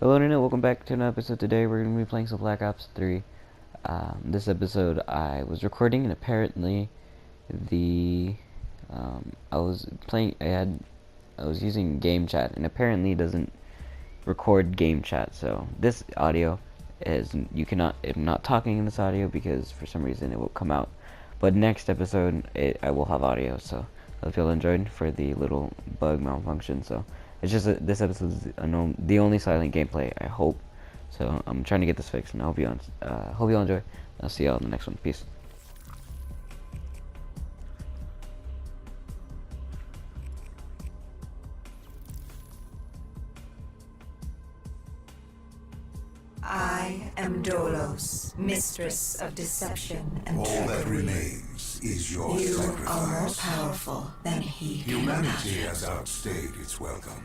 Hello Internet, welcome back to another episode. Today we're going to be playing some Black Ops 3. This episode I was recording and apparently the I was playing I was using game chat and apparently it doesn't record game chat. So this audio is I'm not talking in this audio because for some reason it will come out. But next episode I will have audio, so I hope you all enjoyed for the little bug malfunction. So it's just this episode is the only silent gameplay, I hope. So I'm trying to get this fixed, and I hope you all enjoy. I'll see y'all in the next one. Peace. I am Dolos, mistress of deception and All trickery. that remains is your You sacrifice. are more powerful than he can Humanity imagine. has outstayed its welcome.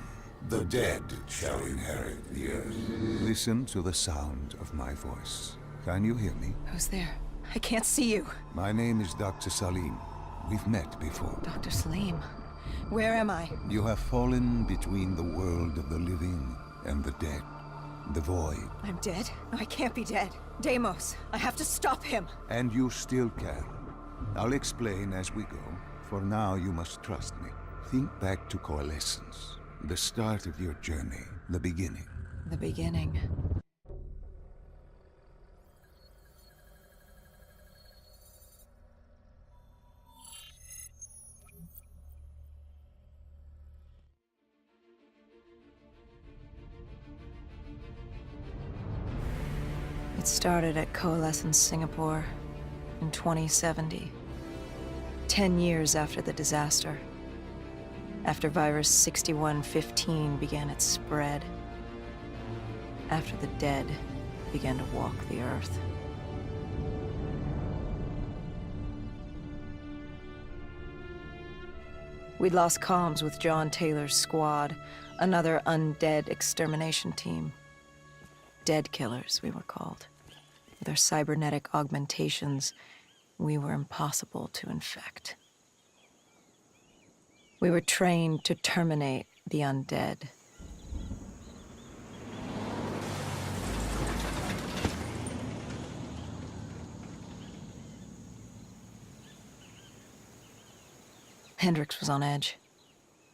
The dead shall inherit the earth. Listen to the sound of my voice. Can you hear me? Who's there? I can't see you. My name is Dr. Salim. We've met before. Dr. Salim. Where am I? You have fallen between the world of the living and the dead. The void. I'm dead? No, I can't be dead. Deimos, I have to stop him. And you still can. I'll explain as we go. For now, you must trust me. Think back to Coalescence. The start of your journey. The beginning. The beginning. It started at Coalescence Singapore in 2070. 10 years after the disaster. After virus 6115 began its spread. After the dead began to walk the earth. We'd lost comms with John Taylor's squad, another undead extermination team. Dead killers, we were called. With our cybernetic augmentations, we were impossible to infect. We were trained to terminate the undead. Hendrix was on edge.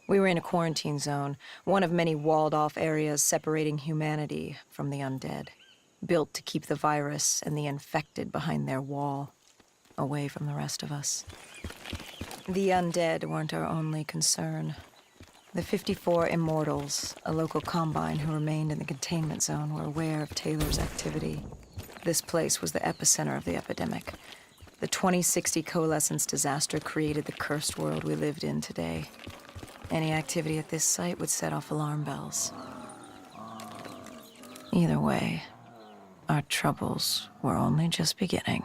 We were in a quarantine zone, one of many walled-off areas separating humanity from the undead, built to keep the virus and the infected behind their wall, away from the rest of us. The undead weren't our only concern. The 54 Immortals, a local combine who remained in the containment zone, were aware of Taylor's activity. This place was the epicenter of the epidemic. The 2060 Coalescence disaster created the cursed world we lived in today. Any activity at this site would set off alarm bells. Either way, our troubles were only just beginning.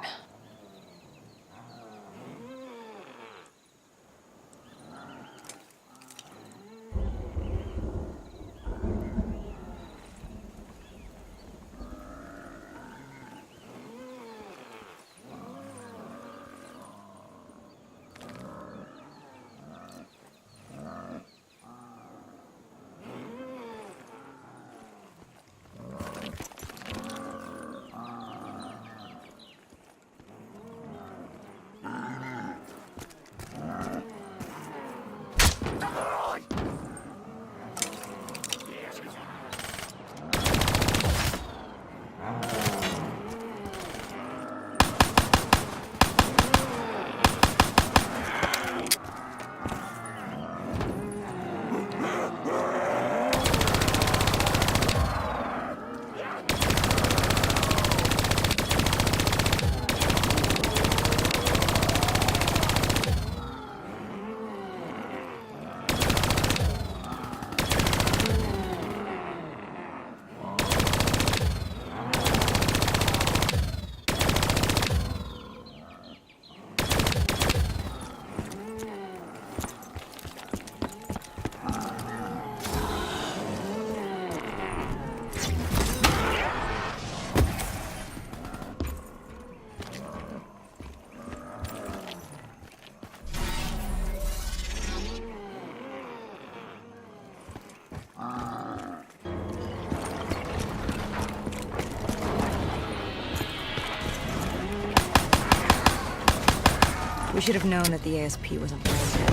should have known that the ASP wasn't brain dead.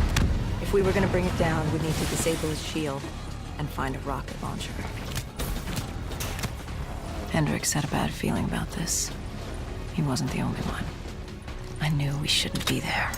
If we were gonna bring it down, we'd need to disable his shield and find a rocket launcher. Hendricks had a bad feeling about this. He wasn't the only one. I knew we shouldn't be there.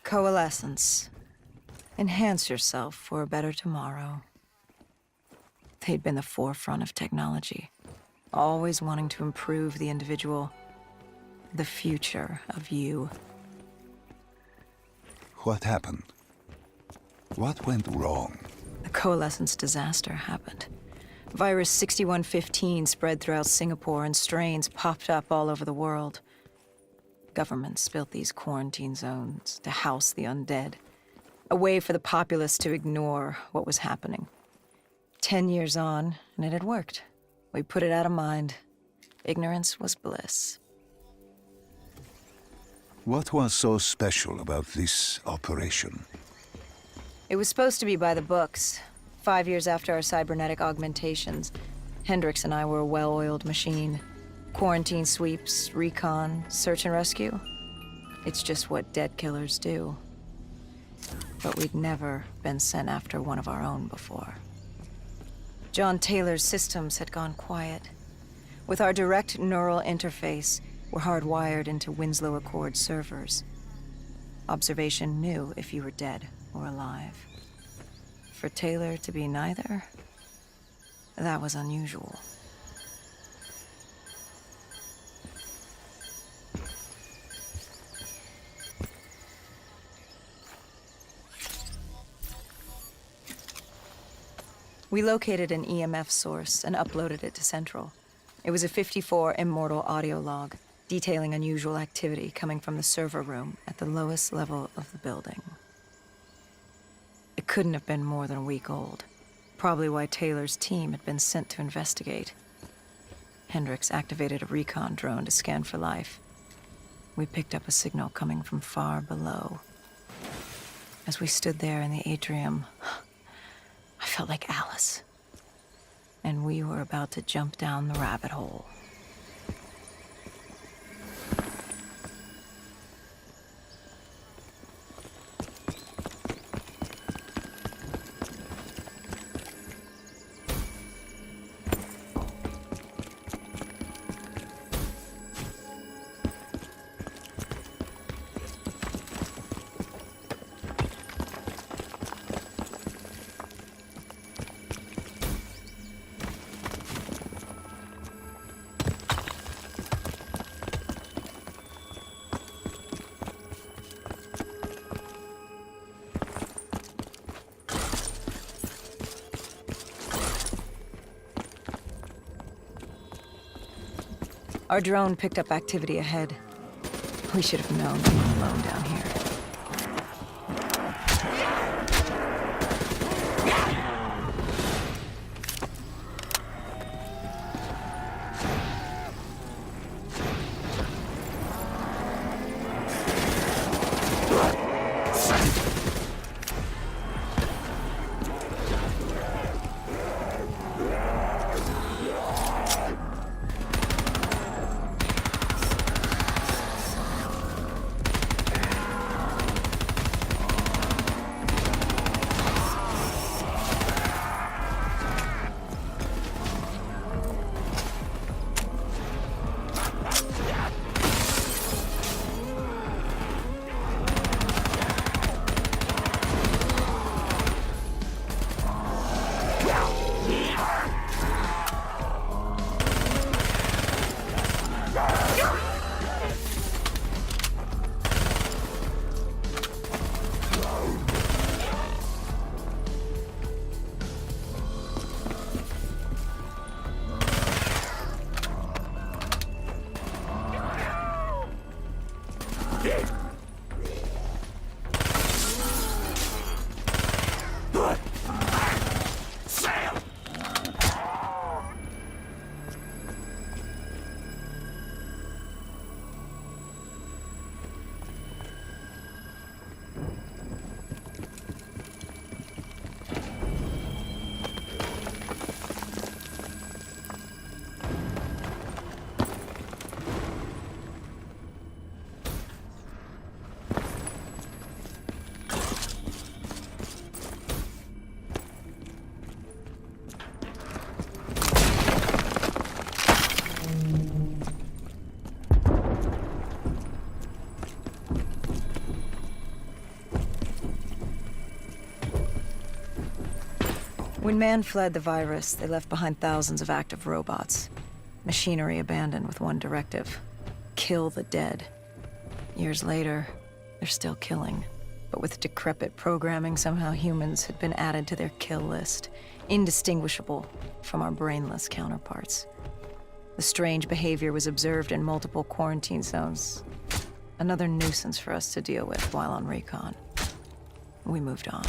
Coalescence. Enhance yourself for a better tomorrow. They'd been the forefront of technology, always wanting to improve the individual, the future of you. What happened? What went wrong? The Coalescence disaster happened. Virus 6115 spread throughout Singapore and strains popped up all over the world. Governments built these quarantine zones to house the undead, a way for the populace to ignore what was happening. 10 years on, and it had worked. We put it out of mind. Ignorance was bliss. What was so special about this operation? It was supposed to be by the books. 5 years after our cybernetic augmentations, Hendricks and I were a well-oiled machine. Quarantine sweeps, recon, search and rescue. It's just what dead killers do. But we'd never been sent after one of our own before. John Taylor's systems had gone quiet. With our direct neural interface, we're hardwired into Winslow Accord servers. Observation knew if you were dead or alive. For Taylor to be neither, that was unusual. We located an EMF source and uploaded it to Central. It was a 54 immortal audio log, detailing unusual activity coming from the server room at the lowest level of the building. It couldn't have been more than a week old, probably why Taylor's team had been sent to investigate. Hendricks activated a recon drone to scan for life. We picked up a signal coming from far below. As we stood there in the atrium, I felt like Alice. And we were about to jump down the rabbit hole. Our drone picked up activity ahead. We should have known we were alone down here. When man fled the virus, they left behind thousands of active robots. Machinery abandoned with one directive: kill the dead. Years later, they're still killing. But with decrepit programming, somehow humans had been added to their kill list, indistinguishable from our brainless counterparts. The strange behavior was observed in multiple quarantine zones. Another nuisance for us to deal with while on recon. We moved on.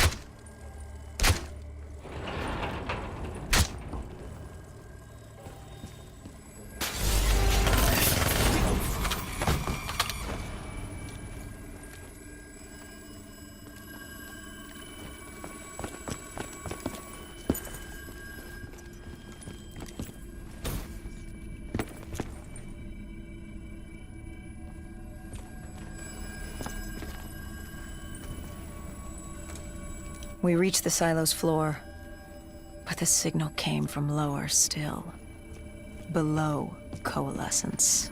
We reached the silo's floor, but the signal came from lower still, below coalescence.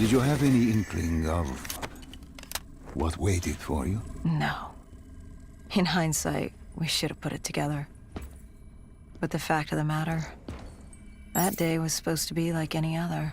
Did you have any inkling of what waited for you? No. In hindsight, we should have put it together. But the fact of the matter, that day was supposed to be like any other.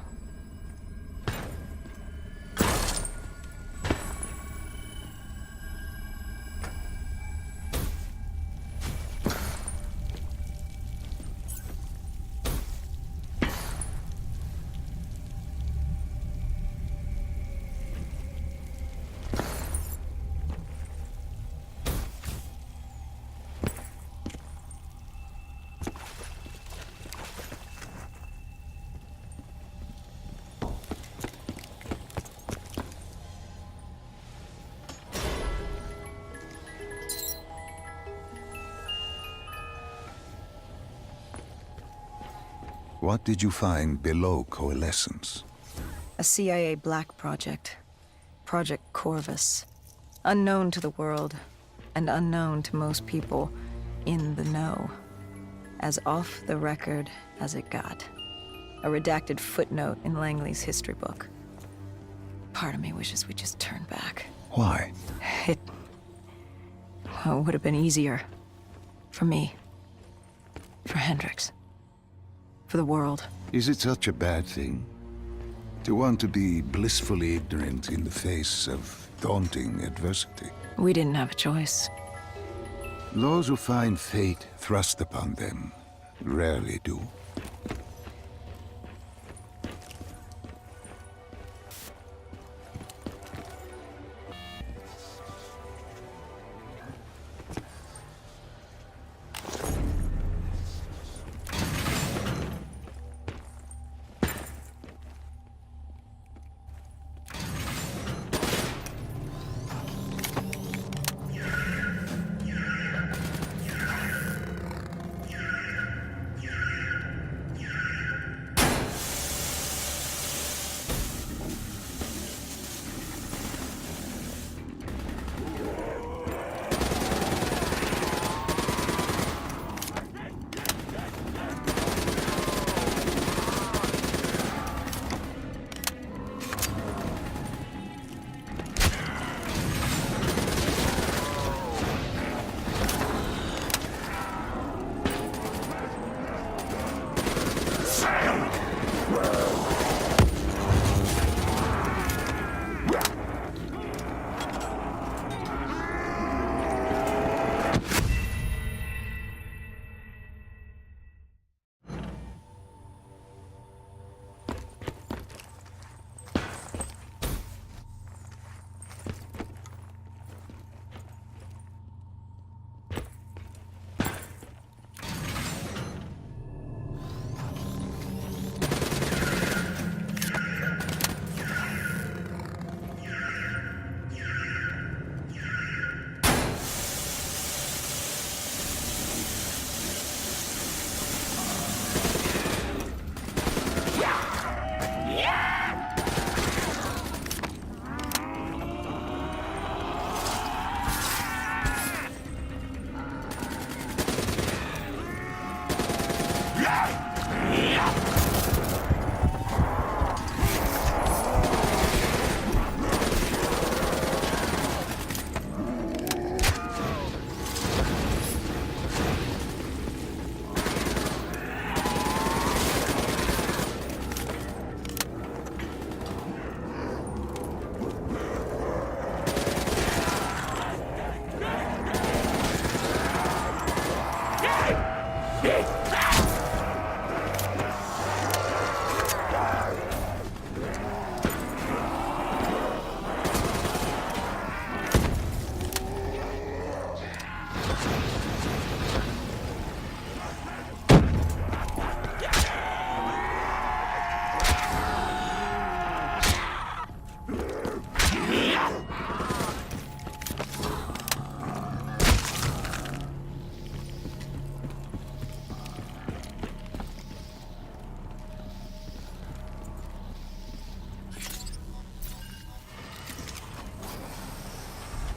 What did you find below Coalescence? A CIA black project. Project Corvus. Unknown to the world, and unknown to most people in the know. As off the record as it got. A redacted footnote in Langley's history book. Part of me wishes we just turned back. Why? Well, it would have been easier. For me. For Hendricks. For the world. Is it such a bad thing? To want to be blissfully ignorant in the face of daunting adversity? We didn't have a choice. Those who find fate thrust upon them rarely do.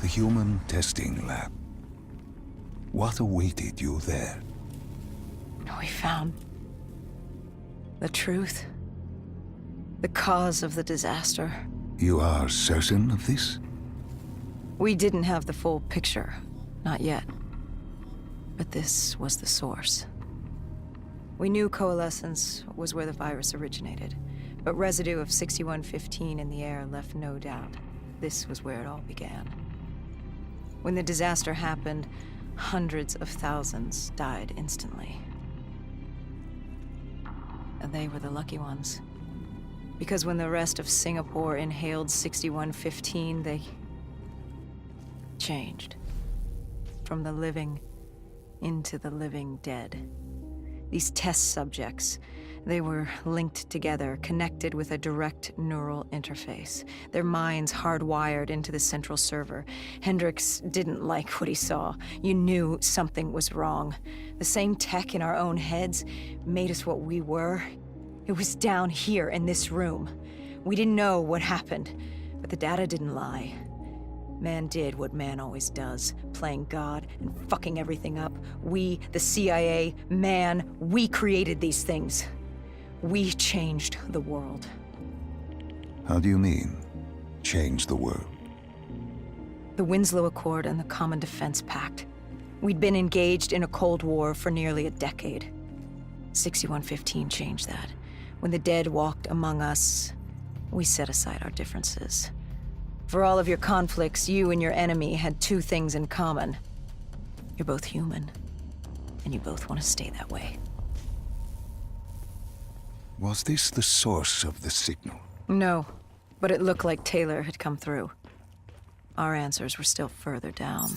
The human testing lab. What awaited you there? We found the truth. The cause of the disaster. You are certain of this? We didn't have the full picture. Not yet. But this was the source. We knew coalescence was where the virus originated, but residue of 6115 in the air left no doubt. This was where it all began. When the disaster happened, hundreds of thousands died instantly. And they were the lucky ones. Because when the rest of Singapore inhaled 6115, they changed. From the living into the living dead. These test subjects, they were linked together, connected with a direct neural interface. Their minds hardwired into the central server. Hendricks didn't like what he saw. You knew something was wrong. The same tech in our own heads made us what we were. It was down here in this room. We didn't know what happened, but the data didn't lie. Man did what man always does, playing God and fucking everything up. We, the CIA, man, we created these things. We changed the world. How do you mean, change the world? The Winslow Accord and the Common Defense Pact. We'd been engaged in a Cold War for nearly a decade. 6115 changed that. When the dead walked among us, we set aside our differences. For all of your conflicts, you and your enemy had two things in common. You're both human, and you both want to stay that way. Was this the source of the signal? No, but it looked like Taylor had come through. Our answers were still further down.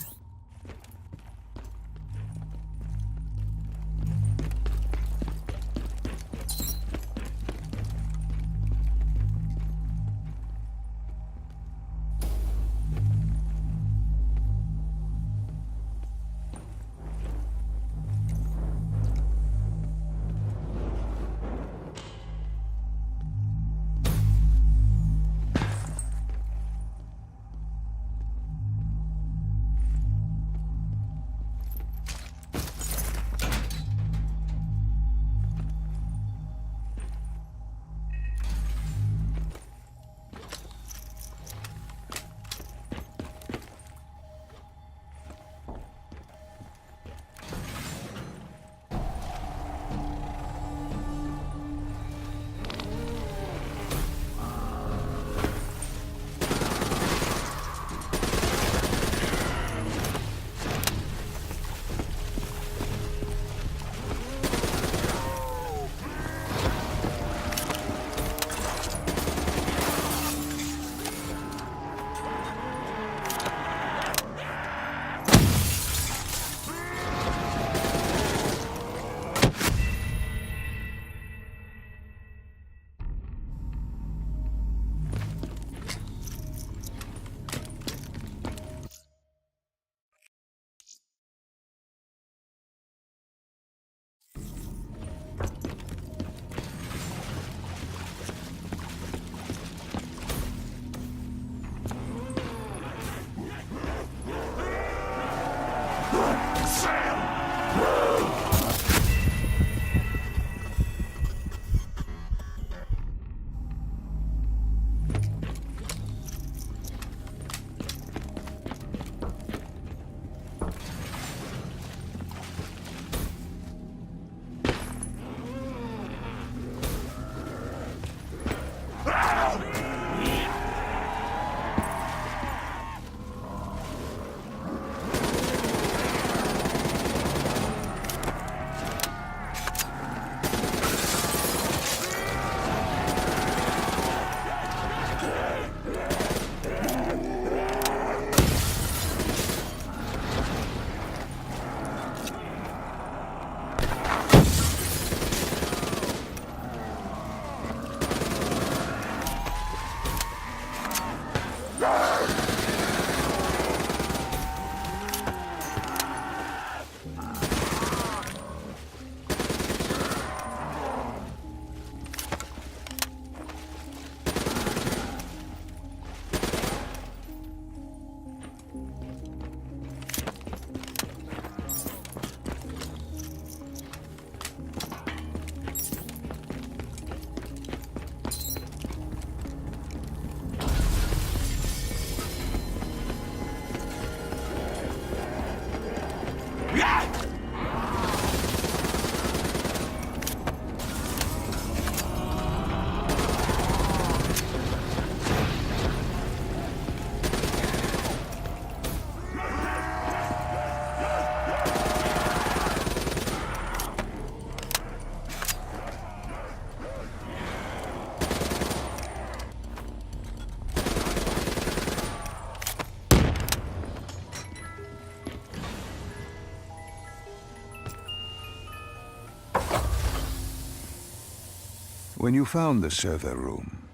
When you found the server room,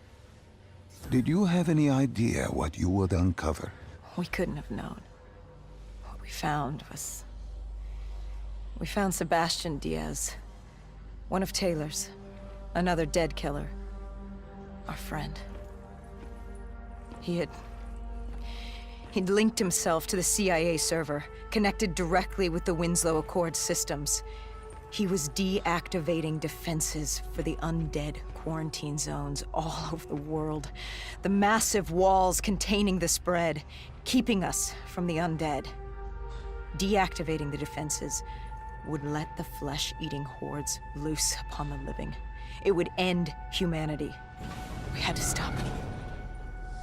did you have any idea what you would uncover? We couldn't have known. What we found was... We found Sebastian Diaz. One of Taylor's. Another dead killer. Our friend. He'd linked himself to the CIA server, connected directly with the Winslow Accord systems. He was deactivating defenses for the undead quarantine zones all over the world. The massive walls containing the spread, keeping us from the undead. Deactivating the defenses would let the flesh-eating hordes loose upon the living. It would end humanity. We had to stop him.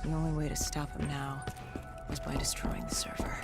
The only way to stop him now was by destroying the server.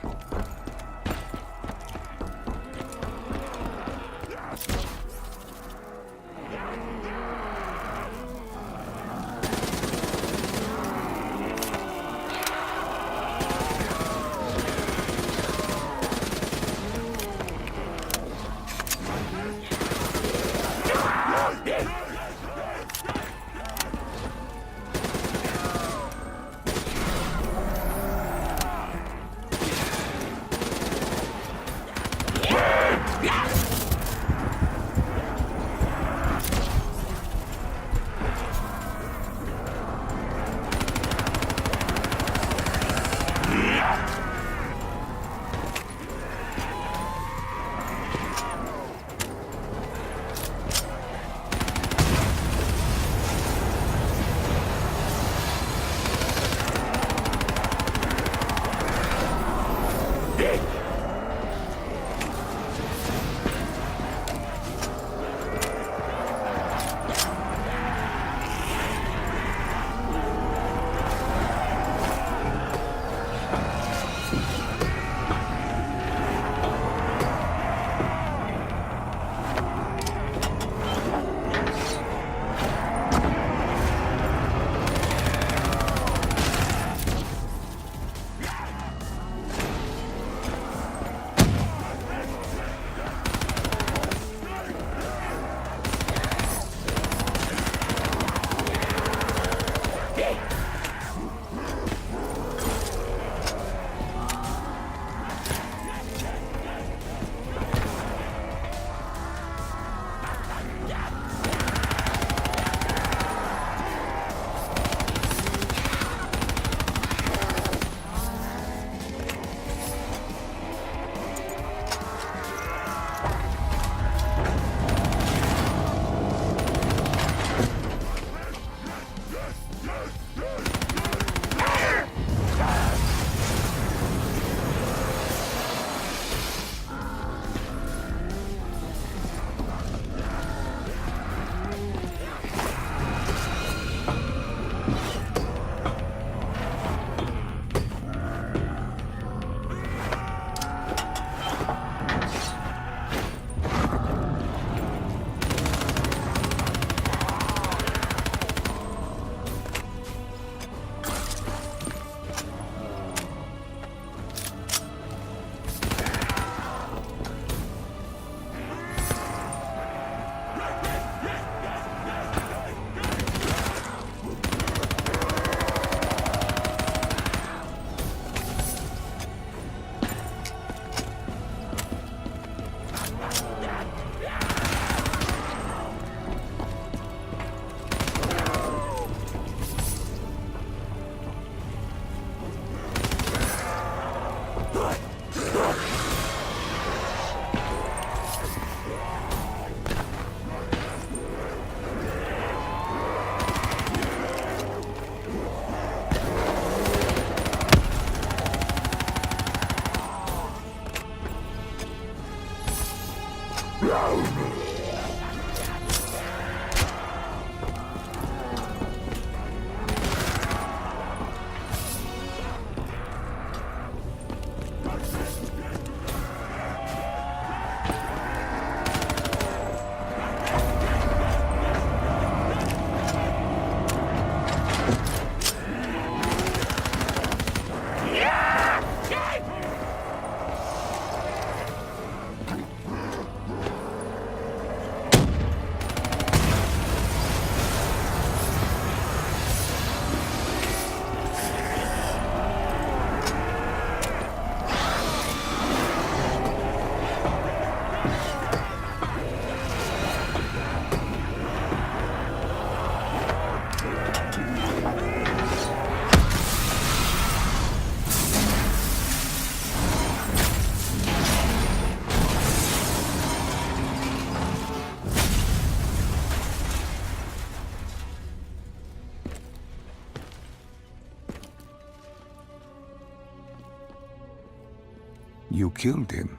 You killed him.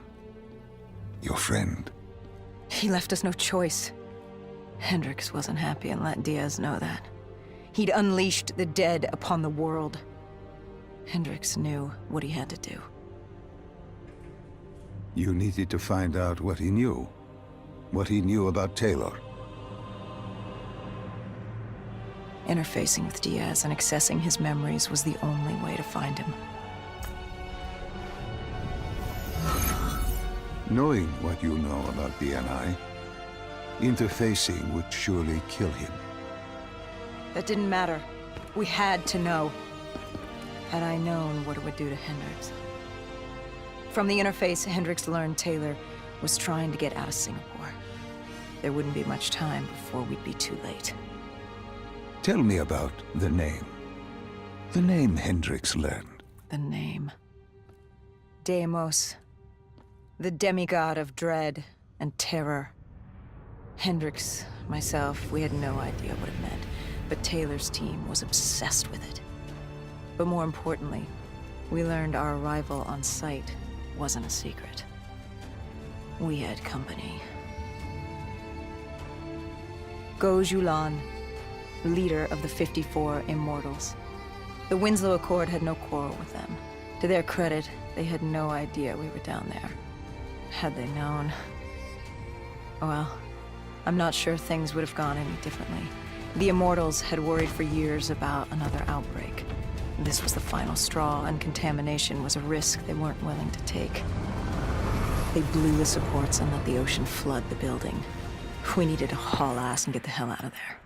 Your friend. He left us no choice. Hendricks wasn't happy and let Diaz know that. He'd unleashed the dead upon the world. Hendricks knew what he had to do. You needed to find out what he knew. What he knew about Taylor. Interfacing with Diaz and accessing his memories was the only way to find him. Knowing what you know about DNI, interfacing would surely kill him. That didn't matter. We had to know. Had I known what it would do to Hendricks. From the interface, Hendricks learned Taylor was trying to get out of Singapore. There wouldn't be much time before we'd be too late. Tell me about the name. The name Hendricks learned. The name. Deimos. The demigod of dread and terror. Hendricks, myself, we had no idea what it meant, but Taylor's team was obsessed with it. But more importantly, we learned our arrival on site wasn't a secret. We had company. Go Julan, leader of the 54 Immortals. The Winslow Accord had no quarrel with them. To their credit, they had no idea we were down there. Had they known... well, I'm not sure things would have gone any differently. The Immortals had worried for years about another outbreak. This was the final straw, and contamination was a risk they weren't willing to take. They blew the supports and let the ocean flood the building. We needed to haul ass and get the hell out of there.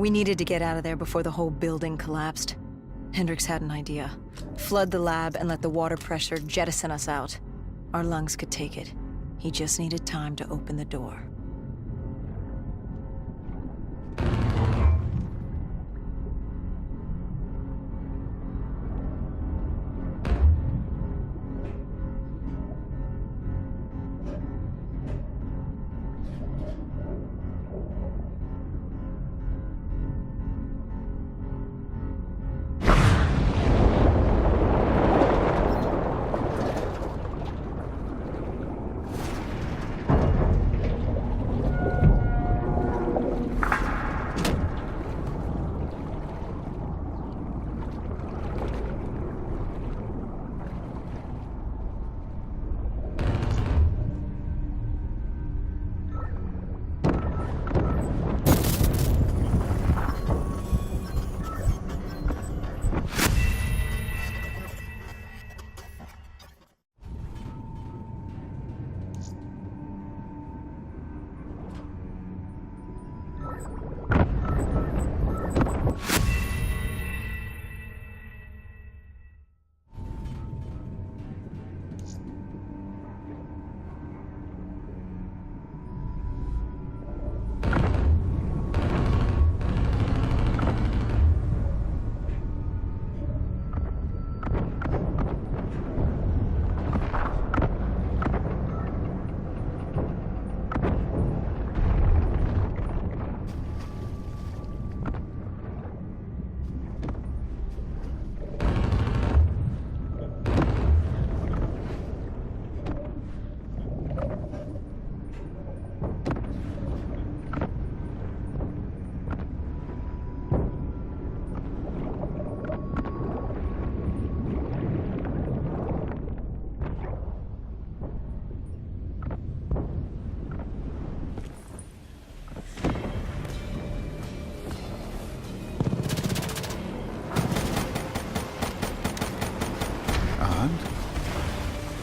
We needed to get out of there before the whole building collapsed. Hendricks had an idea. Flood the lab and let the water pressure jettison us out. Our lungs could take it. He just needed time to open the door.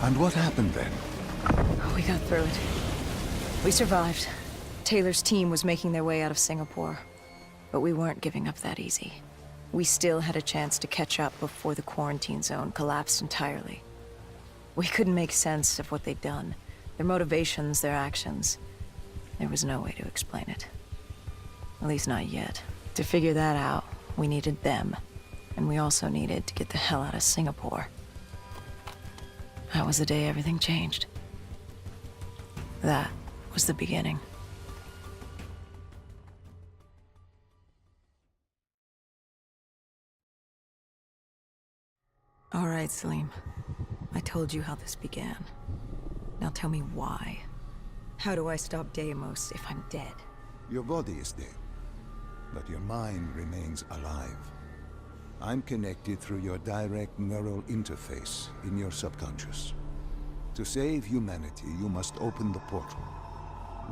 And what happened then? We got through it. We survived. Taylor's team was making their way out of Singapore. But we weren't giving up that easy. We still had a chance to catch up before the quarantine zone collapsed entirely. We couldn't make sense of what they'd done. Their motivations, their actions. There was no way to explain it. At least not yet. To figure that out, we needed them. And we also needed to get the hell out of Singapore. That was the day everything changed. That was the beginning. All right, Salim. I told you how this began. Now tell me why. How do I stop Deimos if I'm dead? Your body is dead, but your mind remains alive. I'm connected through your direct neural interface in your subconscious. To save humanity, you must open the portal.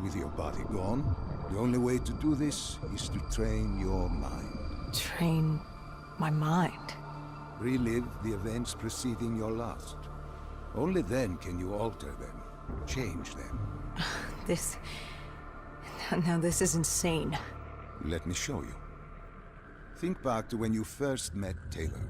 With your body gone, the only way to do this is to train your mind. Train my mind? Relive the events preceding your last. Only then can you alter them, change them. This... Now this is insane. Let me show you. Think back to when you first met Taylor.